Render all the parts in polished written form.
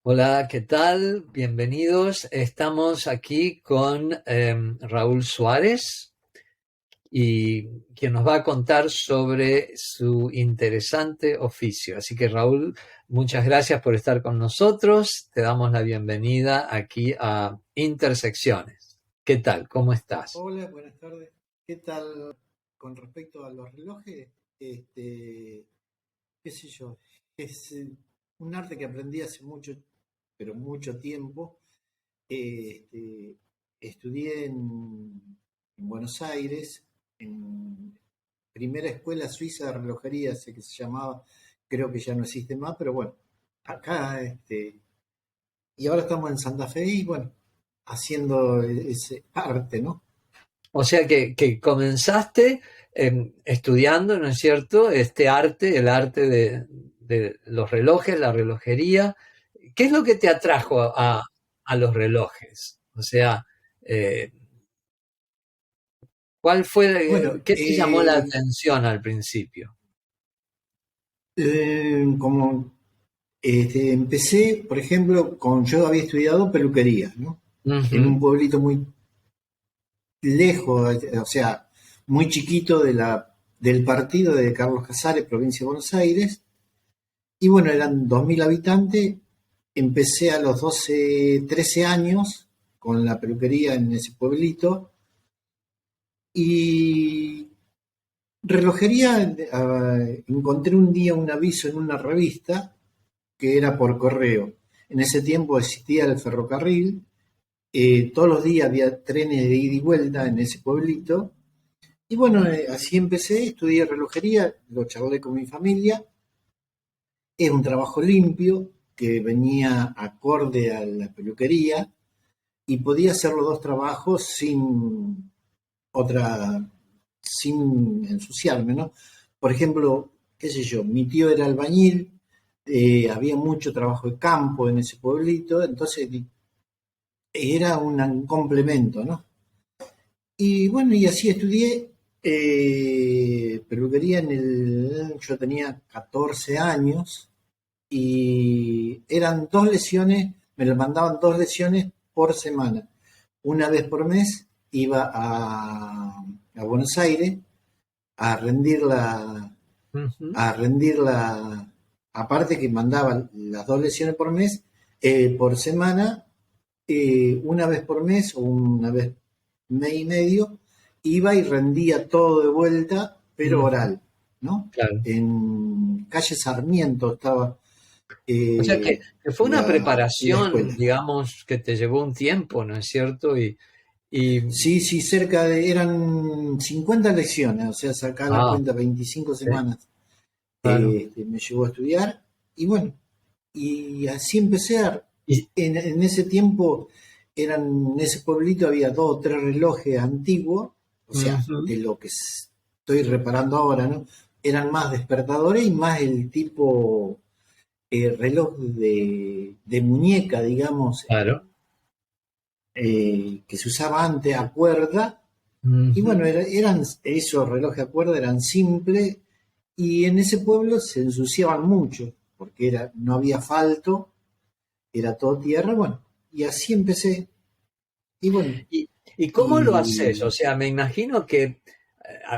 Hola, ¿qué tal? Bienvenidos. Estamos aquí con Raúl Suárez y quien nos va a contar sobre su interesante oficio. Así que Raúl, muchas gracias por estar con nosotros. Te damos la bienvenida aquí a Intersecciones. ¿Qué tal? ¿Cómo estás? Hola, buenas tardes. ¿Qué tal con respecto a los relojes? Este, qué sé yo, es un arte que aprendí hace mucho, pero mucho tiempo. Estudié en Buenos Aires, en primera escuela suiza de relojería, sé que se llamaba, creo que ya no existe más, pero bueno, acá, y ahora estamos en Santa Fe y bueno, haciendo ese arte, ¿no? O sea que comenzaste estudiando, ¿no es cierto?, este arte, el arte de los relojes, la relojería. ¿Qué es lo que te atrajo a los relojes? O sea, eh, Bueno, qué te llamó la atención al principio? como empecé, por ejemplo, yo había estudiado peluquería, ¿no? En Ujú. un pueblito muy lejos, o sea, muy chiquito del partido de Carlos Casares, provincia de Buenos Aires. Y bueno, eran 2000 habitantes. Empecé a los 12, 13 años con la peluquería en ese pueblito. Y relojería, encontré un día un aviso en una revista que era por correo. En ese tiempo existía el ferrocarril, todos los días había trenes de ida y vuelta en ese pueblito. Y bueno, así empecé, estudié relojería, lo charlé con mi familia. Es un trabajo limpio que venía acorde a la peluquería y podía hacer los dos trabajos otra, sin ensuciarme, ¿no? Por ejemplo, qué sé yo, mi tío era albañil, había mucho trabajo de campo en ese pueblito, entonces era un complemento, ¿no? Y bueno, y así estudié peluquería yo tenía 14 años y eran dos lesiones, me lo mandaban dos lesiones por semana. Una vez por mes iba a Buenos Aires a rendirla, Ujú. aparte que mandaban las dos lesiones por mes, por semana, una vez por mes o una vez mes y medio, iba y rendía todo de vuelta, pero Ujú. oral, ¿no? Claro. En calle Sarmiento estaba O sea eh, que fue una la preparación, escuela. digamos, que te llevó un tiempo, ¿no es cierto? Y Sí, sí, eran 50 lecciones, o sea, sacar la ah, cuenta, 25 sí, semanas claro. me llevó a estudiar. Y bueno, y así empecé Y, en ese tiempo, en ese pueblito había dos o tres relojes antiguos, o sea, ujú. de lo que estoy reparando ahora, ¿no? Eran más despertadores y más el tipo reloj de muñeca, digamos, Claro. que se usaba antes a cuerda. Y bueno, Ujú. eran esos relojes a cuerda, eran simples y en ese pueblo se ensuciaban mucho porque no había asfalto, era todo tierra, bueno, y así empecé. Y bueno, ¿Y, y cómo lo haces? O y sea, me imagino que,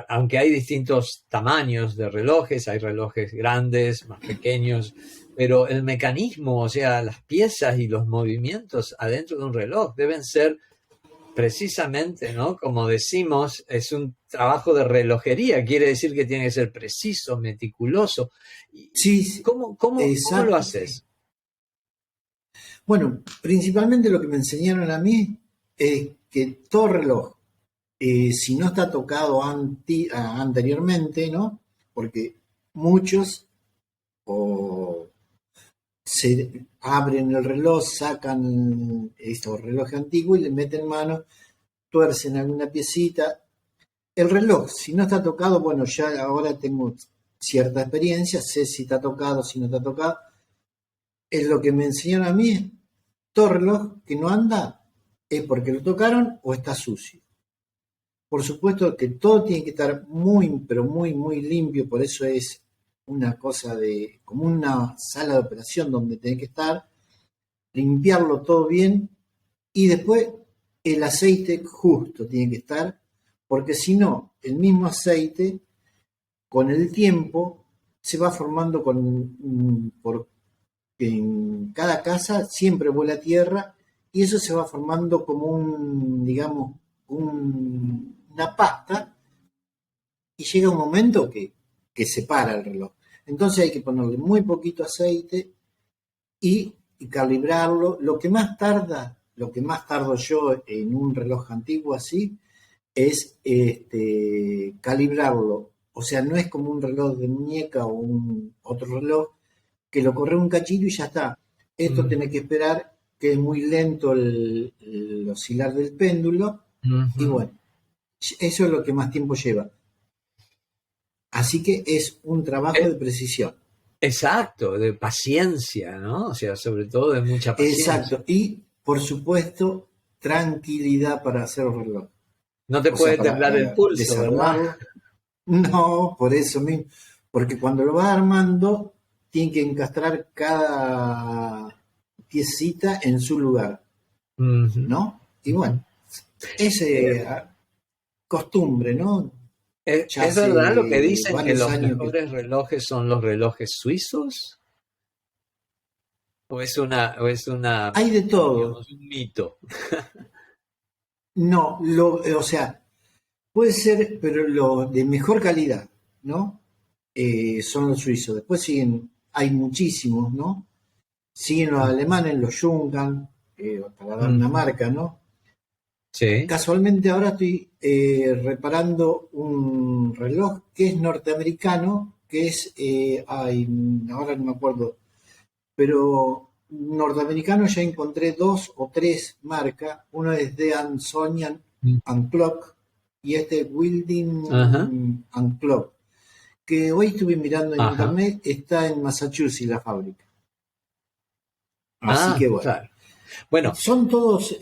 aunque hay distintos tamaños de relojes, hay relojes grandes, más pequeños, pero el mecanismo, o sea, las piezas y los movimientos adentro de un reloj deben ser precisamente, ¿no? Como decimos, es un trabajo de relojería, quiere decir que tiene que ser preciso, meticuloso. sí, sí, ¿Cómo lo exacto. haces? Bueno, principalmente lo que me enseñaron a mí es que todo reloj, si no está tocado anteriormente, ¿no? Porque muchos o se abren el reloj, sacan estos relojes antiguos y le meten mano, tuercen alguna piecita. El reloj, si no está tocado, bueno, ya ahora tengo cierta experiencia, sé si está tocado, si no está tocado. Es lo que me enseñaron a mí, todo reloj que no anda es porque lo tocaron o está sucio. Por supuesto que todo tiene que estar muy, pero muy, muy limpio, por eso es una cosa como una sala de operación donde tiene que estar. limpiarlo todo bien y después el aceite justo tiene que estar, porque si no, el mismo aceite con el tiempo se va formando porque en cada casa siempre vuela tierra y eso se va formando como digamos, una pasta y llega un momento que se para el reloj. Entonces hay que ponerle muy poquito aceite y calibrarlo. Lo que más tardo yo en un reloj antiguo así, es calibrarlo. O sea, no es como un reloj de muñeca o otro reloj que lo corre un cachito y ya está. Esto tiene que esperar que es muy lento el oscilar del péndulo y bueno, eso es lo que más tiempo lleva. Así que es un trabajo de precisión. Exacto, de paciencia, ¿no? O sea, sobre todo de mucha paciencia. Exacto. Y, por supuesto, tranquilidad para hacer el reloj. No te O sea, puede para temblar el pulso, ¿verdad? desarmarlo. No, por eso mismo. Porque cuando lo va armando, tiene que encastrar cada piecita en su lugar, ¿no? Y bueno, ese costumbre, ¿no? Ya ¿Es verdad lo que hace dicen que varios los años que... mejores relojes son los relojes suizos? ¿O es una, Hay de todo. digamos, un mito? No, o sea, puede ser, pero lo de mejor calidad, ¿no? Son los suizos. Después siguen, hay muchísimos, ¿no? Siguen los alemanes, los Jungham, para dar una marca, ¿no? Sí. Casualmente ahora estoy reparando un reloj que es norteamericano, que es, ahora no me acuerdo, pero norteamericano ya encontré dos o tres marcas. Uno es de Ansonian and Clock y este Ajá, Wilding and Clock, que hoy estuve mirando en ajá. internet, está en Massachusetts la fábrica. Así que bueno, Claro. Bueno, son todos,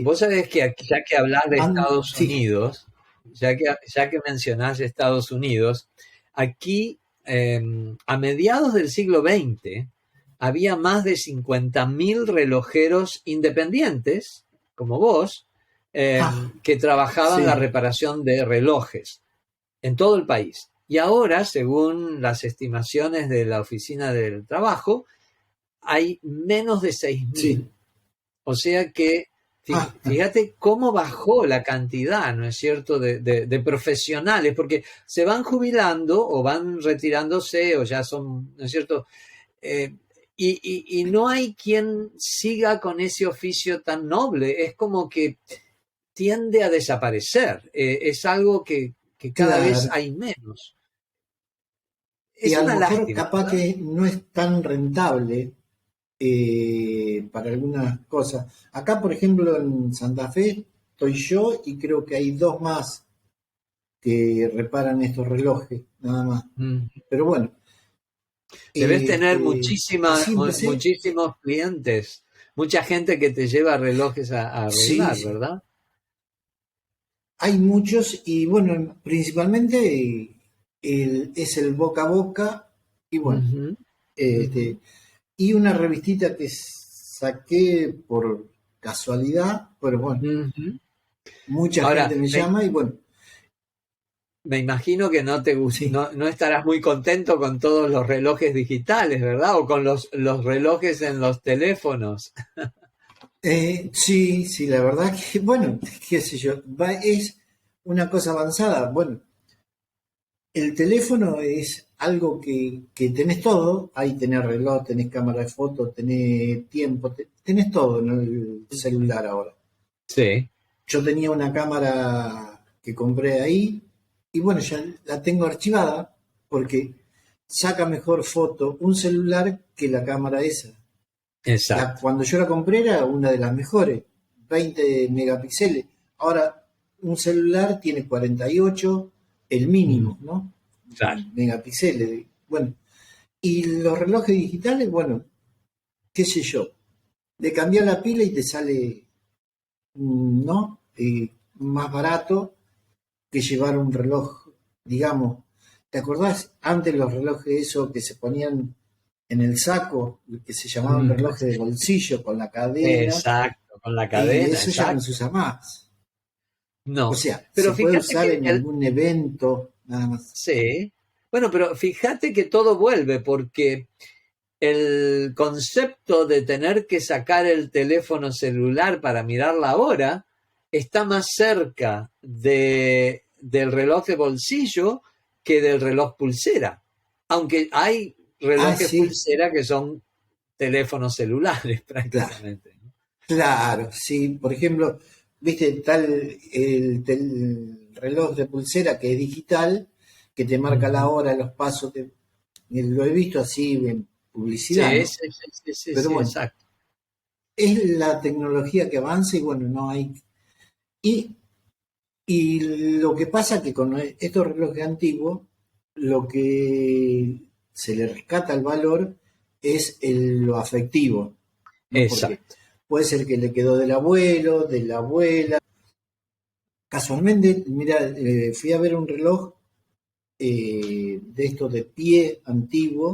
vos sabés que aquí, ya que hablas de Estados sí, Unidos, ya que mencionás Estados Unidos, aquí a mediados del siglo XX había más de 50.000 relojeros independientes, como vos, ah, que trabajaban la sí, reparación de relojes en todo el país. Y ahora, según las estimaciones de la Oficina del Trabajo, hay menos de 6.000. sí, O sea que fíjate cómo bajó la cantidad, ¿no es cierto?, de profesionales, porque se van jubilando o van retirándose o ya son, ¿no es cierto? Eh, y no hay quien siga con ese oficio tan noble. Es como que tiende a desaparecer. Es algo que cada vez claro. hay menos. Y Es a lo una mejor lástima, capaz ¿verdad? que no es tan rentable para algunas cosas. Acá, por ejemplo, en Santa Fe estoy yo y creo que hay dos más que reparan estos relojes, nada más. Mm. Pero bueno, Debes tener así empecé. muchísimos clientes, mucha gente que te lleva relojes a Sí, arreglar, sí, ¿verdad? hay muchos y bueno, principalmente es el boca a boca y bueno, Ujú, ujú. este, y una revistita que saqué por casualidad, pero bueno, Ujú. mucha gente Ahora, me llama y bueno, me imagino que sí. no estarás muy contento con todos los relojes digitales, ¿verdad? O con los relojes en los teléfonos. Sí, sí, la verdad que, bueno, qué sé yo, es una cosa avanzada. Bueno, el teléfono es algo que tenés todo, ahí tenés reloj, tenés cámara de foto, tenés tiempo, tenés todo en el celular ahora. Sí, Yo tenía una cámara que compré ahí y bueno, ya la tengo archivada porque saca mejor foto un celular que la cámara esa. exacto. Cuando yo la compré era una de las mejores, 20 megapíxeles. Ahora, un celular tiene 48, el Mm, mínimo, ¿no? claro. Megapíxeles. Bueno, y los relojes digitales, bueno, qué sé yo, de cambiar la pila y te sale, ¿no? Más barato que llevar un reloj, digamos. ¿Te acordás antes los relojes esos que se ponían en el saco, que se llamaban Mm, relojes de bolsillo con la cadena, exacto, con la y cadena, eso ya no se exacto. usa más. O No, sea, se pero puede fíjate usar que en algún evento, nada más. sí, bueno, pero fíjate que todo vuelve porque el concepto de tener que sacar el teléfono celular para mirar la hora está más cerca del reloj de bolsillo que del reloj pulsera. Aunque hay Ah, relojes sí, pulsera que son teléfonos celulares claro, prácticamente, ¿no? claro, sí. Por ejemplo, viste, tal el reloj de pulsera que es digital, que te marca la Ujú. hora, los pasos, lo he visto así en publicidad, Sí, ¿no? sí, sí, sí, sí, Pero sí, bueno, exacto. es la tecnología que avanza y bueno, no hay. Y, y lo que pasa que con estos relojes antiguos, lo que se le rescata el valor es lo afectivo, ¿no? Porque Exacto. puede ser que le quedó del abuelo, de la abuela. Casualmente, mira, fui a ver un reloj de estos de pie antiguo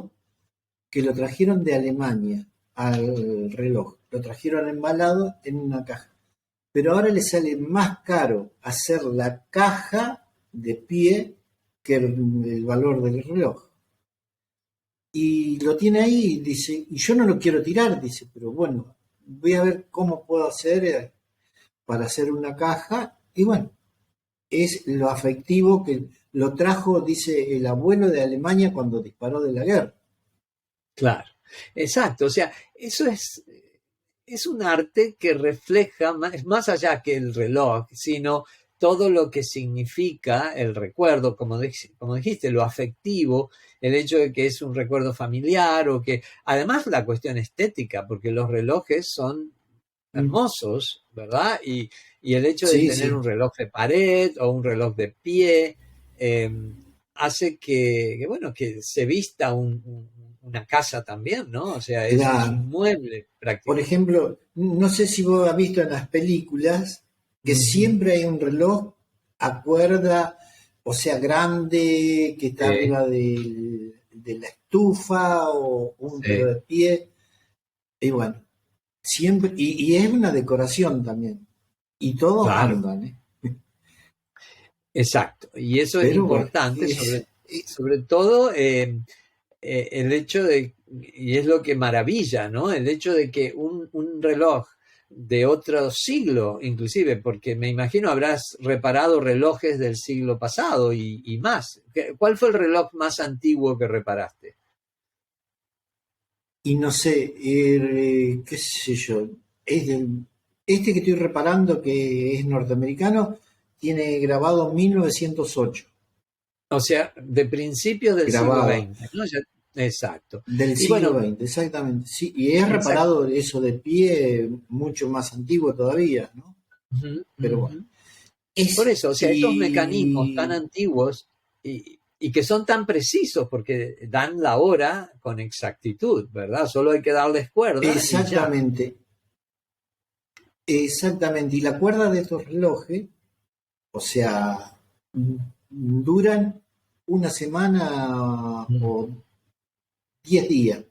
que lo trajeron de Alemania al reloj. Lo trajeron embalado en una caja. Pero ahora le sale más caro hacer la caja de pie que el valor del reloj. Y lo tiene ahí, dice, y yo no lo quiero tirar, dice, pero bueno, voy a ver cómo puedo hacer para hacer una caja. Y bueno, es lo afectivo que lo trajo, dice, el abuelo de Alemania cuando disparó de la guerra. Claro, exacto. O sea, eso es un arte que refleja más allá que el reloj, sino todo lo que significa el recuerdo, como dijiste, lo afectivo, el hecho de que es un recuerdo familiar o que además la cuestión estética, porque los relojes son Mm, hermosos, ¿verdad? Y el hecho de sí, tener sí, un reloj de pared o un reloj de pie eh, hace bueno, que se vista una casa también, ¿no? O sea, es claro. un mueble Por prácticamente. ejemplo, no sé si vos has visto en las películas que Ujú. siempre hay un reloj a cuerda, o sea, grande, que está Sí, arriba de la estufa o un reloj sí, de pie. Y bueno, siempre, y es una decoración también. Y todos claro, andan, ¿eh? exacto. Y eso es Pero bueno, importante, sobre todo el hecho de, y es lo que maravilla, ¿no? El hecho de que un reloj de otro siglo, inclusive, porque me imagino habrás reparado relojes del siglo pasado y más. ¿Cuál fue el reloj más antiguo que reparaste? y no sé, qué sé yo, es este que estoy reparando, que es norteamericano, tiene grabado 1908, O sea, de principios del siglo grabado XX, ¿no? Exacto. del Y siglo bueno, XX, exactamente. Sí, y he exacto. reparado eso de pie mucho más antiguo todavía, ¿no? Ujú, Pero bueno, ujú. Por es, eso, o sea, esos mecanismos tan y antiguos y que son tan precisos porque dan la hora con exactitud, ¿verdad? Solo hay que darles cuerda y ya. exactamente, exactamente, y la cuerda de estos relojes, o sea, duran una semana Mm, o 10 días,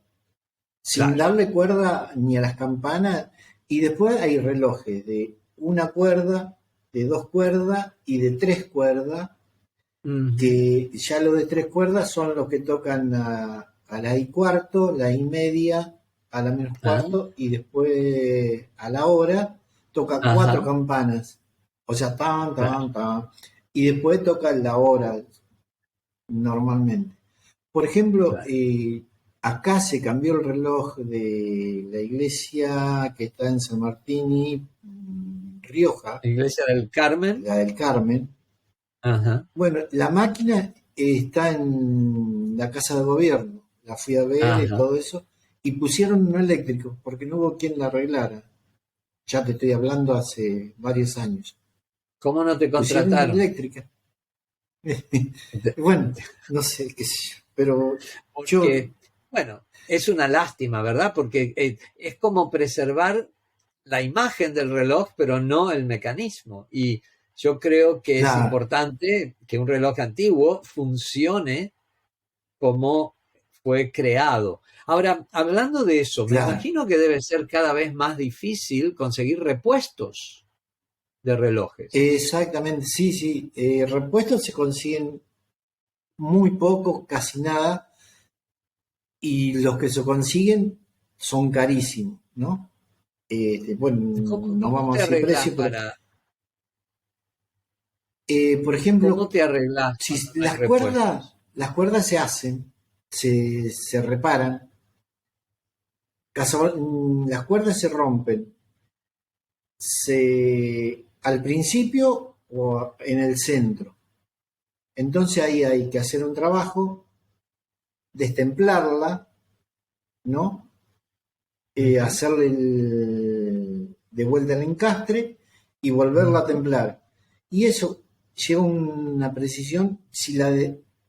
sin claro. darle cuerda ni a las campanas. Y después hay relojes de una cuerda, de dos cuerdas y de tres cuerdas, Ujú. que ya los de tres cuerdas son los que tocan a la I cuarto, la I media, a la menos Ah, cuarto y después a la hora toca cuatro ajá, campanas. O sea, tan, claro, tan, tan. Y después toca la hora normalmente. Por ejemplo, claro. acá se cambió el reloj de la iglesia que está en San Martín y Rioja, Iglesia del Carmen, la del Carmen. ajá, Bueno, la máquina está en la casa de gobierno. La fui a ver y ajá. todo eso. Y pusieron un eléctrico porque no hubo quien la arreglara. Ya te estoy hablando hace varios años. ¿Cómo no te Pusieron una contrataron? eléctrica. Bueno, no sé qué sé yo. Pero yo, Porque, bueno, es una lástima, ¿verdad? Porque es como preservar la imagen del reloj, pero no el mecanismo. Y yo creo que es claro, importante que un reloj antiguo funcione como fue creado. Ahora, hablando de eso, me Claro, imagino que debe ser cada vez más difícil conseguir repuestos de relojes. exactamente, sí, sí. Repuestos se consiguen muy poco, casi nada, y los que se consiguen son carísimos, ¿no? Bueno, ¿Cómo, no cómo vamos a te decir arreglas precio, pero, por cómo ejemplo, te arreglas si cuando no hay repuestos? las cuerdas se hacen, se reparan, las cuerdas se rompen, al principio o en el centro. Entonces ahí hay que hacer un trabajo, destemplarla, ¿no? Ujú. Hacerle de vuelta el encastre y volverla a Ujú. templar. Y eso lleva una precisión, si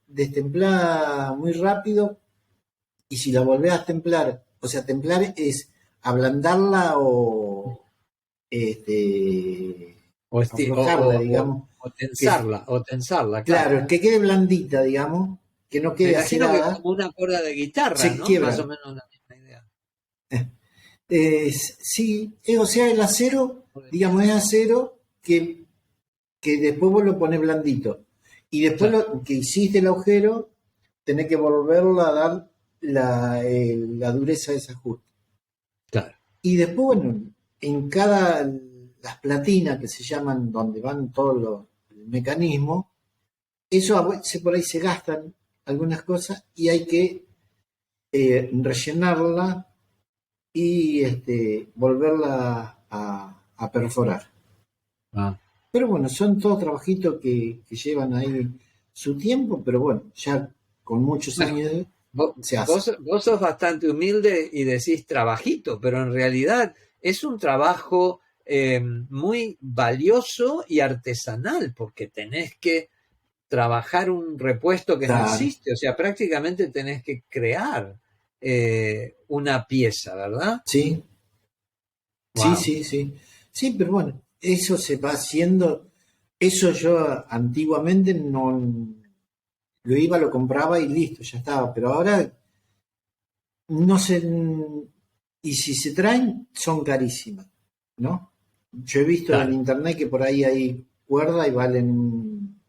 destemplás muy rápido y si la volvés a templar, o sea, templar es ablandarla o este, O, aflojarla, digamos, que o tensarla, claro. claro, que quede blandita, digamos, que no Me quede imagino que acerada, como una cuerda de guitarra, se ¿no? Más o quiebra. menos la misma idea. Sí, o sea, el acero, Puede ser. digamos, es acero que después vos lo pones blandito. Y después Claro, que hiciste el agujero, tenés que volverlo a dar la dureza de ese ajuste. claro. Y después, bueno, las platinas que se llaman, donde van todos los mecanismos, eso a veces por ahí se gastan algunas cosas y hay que rellenarla y volverla a perforar. Ah. Pero bueno, son todos trabajitos que llevan ahí su tiempo, pero bueno, ya con muchos Bueno, años se hace. vos sos bastante humilde y decís trabajito, pero en realidad es un trabajo muy valioso y artesanal, porque tenés que trabajar un repuesto que no Claro, existe, o sea, prácticamente tenés que crear una pieza, ¿verdad? sí, sí, Wow. sí, sí. Sí, pero bueno, eso se va haciendo. Eso yo antiguamente no lo iba, lo compraba y listo, ya estaba. Pero ahora no sé, y si se traen, son carísimas, ¿no? Yo he visto en Claro, internet que por ahí hay cuerda y valen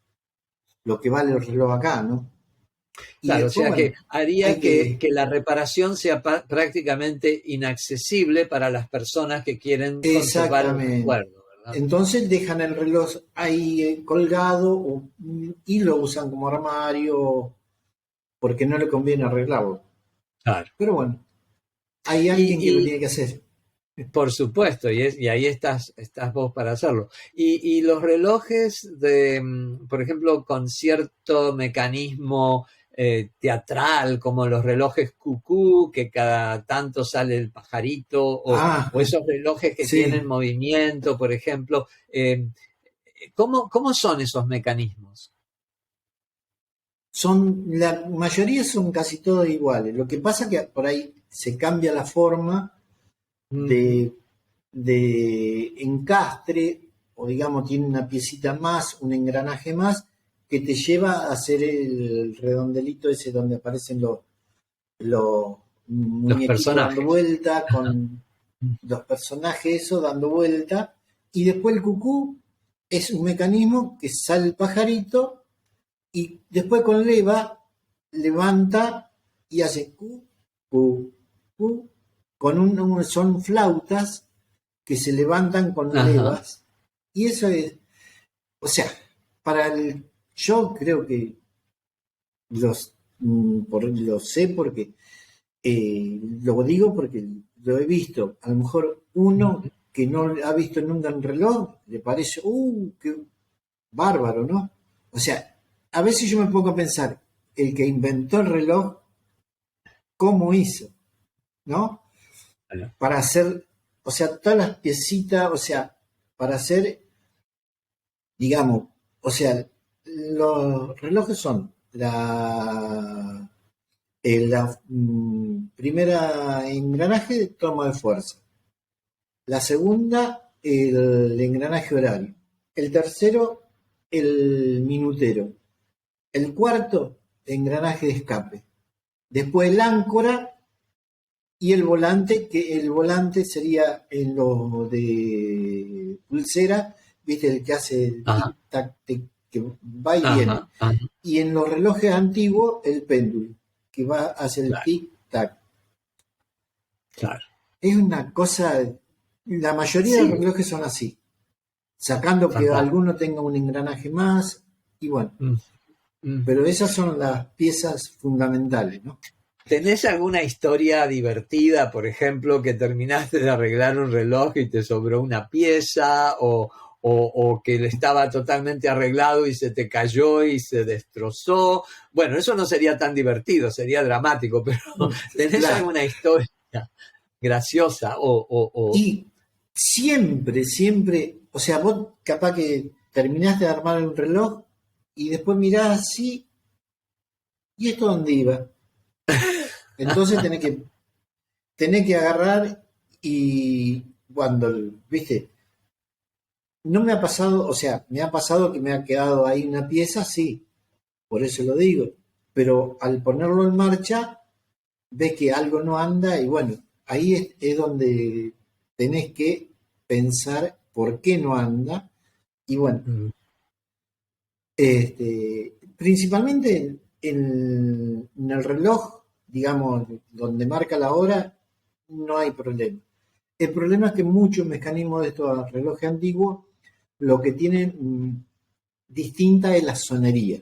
lo que vale el reloj acá, ¿no? Y claro, o después, sea que bueno, hay haría que, que la reparación sea prácticamente inaccesible para las personas que quieren conservar el exactamente. recuerdo, ¿verdad? Entonces dejan el reloj ahí colgado y lo usan como armario porque no le conviene arreglarlo. Claro. Pero bueno, hay alguien que lo Y tiene que hacer. por supuesto, y ahí estás vos para hacerlo. Y los relojes por ejemplo, con cierto mecanismo teatral, como los relojes cucú, que cada tanto sale el pajarito, Ah, o esos relojes que tienen sí, movimiento, por ejemplo. ¿Cómo son esos mecanismos? la mayoría son casi todos iguales. Lo que pasa que por ahí se cambia la forma Ujú. de encastre, o digamos, tiene una piecita más, un engranaje más, que te lleva a hacer el redondelito ese donde aparecen los Los muñequitos dando personajes. vuelta, con los personajes eso dando vuelta, y después el cucú es un mecanismo que sale el pajarito y después con leva levanta y hace cu, cu, cu, son flautas que se levantan con Ajá, levas, y eso es, o sea, yo creo que lo sé porque lo digo porque lo he visto. A lo mejor uno que no ha visto nunca un reloj le parece, qué bárbaro, ¿no? O sea, a veces yo me pongo a pensar, el que inventó el reloj, ¿cómo hizo? ¿No? bueno, Para hacer, o sea, todas las piecitas, o sea, para hacer, digamos, o sea, los relojes son la primera engranaje de toma de fuerza. La segunda, el engranaje horario. El tercero, el minutero. El cuarto, engranaje de escape. Después el áncora y el volante, que el volante sería en lo de pulsera, viste, el que hace el Ajá, tic-tac, que va y viene. ajá, ajá, Y en los relojes antiguos, el péndulo, que va hacia el claro, tic-tac. claro. Es una cosa, la mayoría de los Sí, relojes son así, sacando que fantástico. alguno tenga un engranaje más, y bueno, Mm, mm. pero esas son las piezas fundamentales, ¿no? ¿Tenés alguna historia divertida, por ejemplo, que terminaste de arreglar un reloj y te sobró una pieza o que le estaba totalmente arreglado y se te cayó y se destrozó? Bueno, eso no sería tan divertido, sería dramático, pero ¿tenés Claro. alguna historia graciosa Y siempre, siempre, o sea, vos capaz que terminaste de armar un reloj y después mirás así, ¿y esto dónde iba? Entonces tenés que agarrar y cuando, viste, no me ha pasado, o sea, me ha pasado que me ha quedado ahí una pieza, sí, por eso lo digo, pero al ponerlo en marcha, ves que algo no anda y bueno, ahí es donde tenés que pensar por qué no anda y bueno, mm, principalmente en el reloj, digamos, donde marca la hora, no hay problema. El problema es que muchos mecanismos de estos relojes antiguos lo que tienen distinta es la sonería,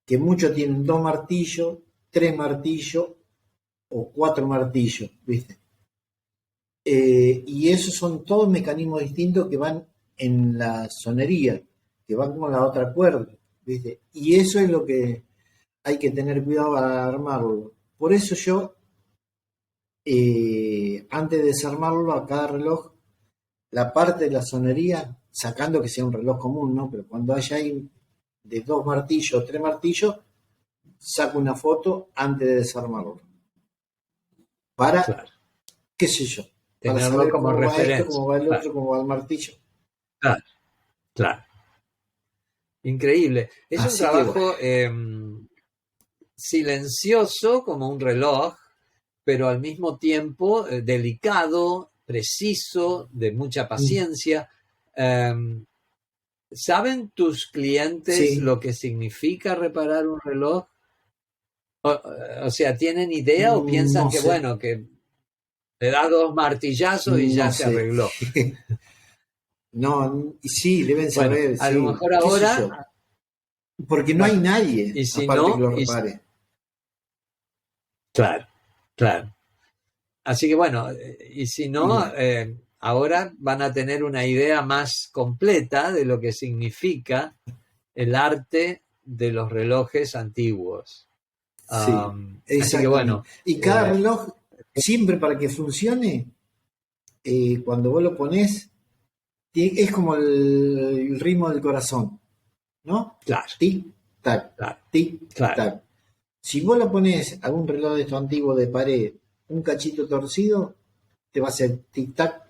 que muchos tienen dos martillos, tres martillos o cuatro martillos, ¿viste? Y esos son todos mecanismos distintos que van en la sonería, que van con la otra cuerda, ¿viste? Y eso es lo que hay que tener cuidado para armarlo. Por eso yo, antes de desarmarlo a cada reloj, la parte de la sonería, sacando que sea un reloj común, ¿no? Pero cuando haya ahí de dos martillos o tres martillos, saco una foto antes de desarmarlo. Para, claro, qué sé yo, para tenerlo saber como cómo va esto, referencia. cómo va el Claro, otro, cómo va el martillo. claro, claro. Increíble. Es un Así que bueno, trabajo silencioso como un reloj, pero al mismo tiempo delicado, preciso, de mucha paciencia. Eh, ¿Saben tus clientes sí, lo que significa reparar un reloj? O sea, ¿tienen idea o no piensan que, sé, bueno, que le da dos martillazos y ya no se sé. arregló? No, y sí, deben Bueno, saber, a lo sí, mejor qué sé ahora, yo, porque no hay bueno, nadie y si aparte que no, lo repare. claro, claro. Así que bueno, y si Y no, bueno, ahora van a tener una idea más completa de lo que significa el arte de los relojes antiguos. sí, Así que exactamente. bueno, Y cada eh, reloj, siempre para que funcione, cuando vos lo pones, es como el ritmo del corazón, ¿no? claro, Tic, tac, claro, tic, claro. tac. Si vos lo pones a un reloj de estos antiguos de pared, un cachito torcido, te va a hacer tic, tac,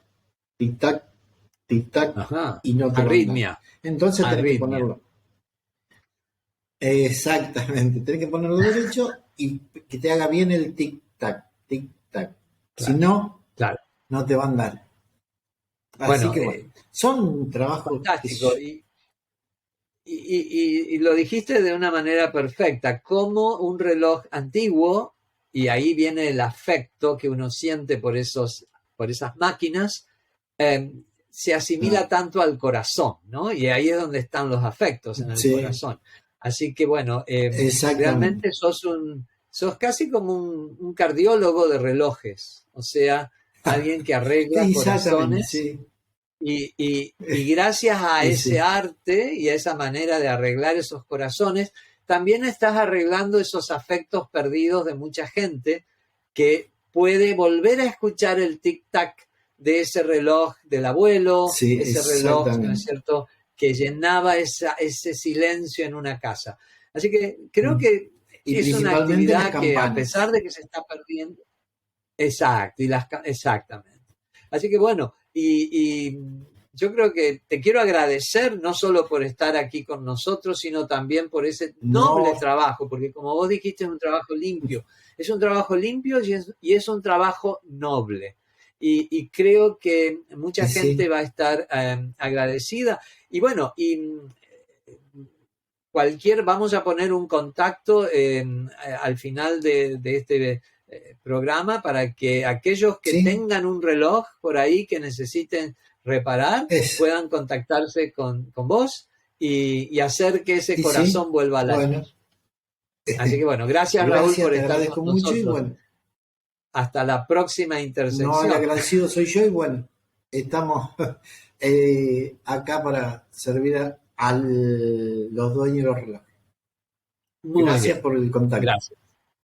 tic, tac, tic, tac, Ajá, y no te va a andar. arritmia, Entonces tenés que arritmia, ponerlo. Exactamente, tenés que ponerlo derecho y que te haga bien el tic, tac, tic, tac. Si claro, no, claro. no te va a andar. Así Bueno, que bueno, son trabajos, qué sé fantástico. yo. Y lo dijiste de una manera perfecta, como un reloj antiguo, y ahí viene el afecto que uno siente por esas máquinas, eh, se asimila Claro. tanto al corazón, ¿no? Y ahí es donde están los afectos, en el Sí, corazón. Así que bueno, exactamente. realmente sos casi como un cardiólogo de relojes, o sea, alguien que arregla Exactamente, corazones sí. y gracias a Y ese sí. arte y a esa manera de arreglar esos corazones, también estás arreglando esos afectos perdidos de mucha gente que puede volver a escuchar el tic-tac de ese reloj del abuelo, Sí, ese reloj, ¿no es exactamente. cierto?, que llenaba ese silencio en una casa. Así que creo que Y es una principalmente las actividad que a pesar campanas. de que se está perdiendo, exacto, exactamente. Así que bueno, yo creo que te quiero agradecer no solo por estar aquí con nosotros, sino también por ese noble trabajo, porque como vos dijiste, es un trabajo limpio. Es un trabajo limpio y es un trabajo noble. Y creo que mucha gente va a estar agradecida. Y bueno, vamos a poner un contacto al final de este programa para que aquellos que tengan un reloj por ahí que necesiten reparar puedan contactarse con vos y hacer que ese corazón vuelva a latir. Bueno. Así que bueno, gracias Raúl por estar con mucho nosotros. Y bueno, hasta la próxima intersección. No, el agradecido soy yo y bueno, estamos acá para servir a los dueños de los relojes. Gracias por el contacto. Gracias.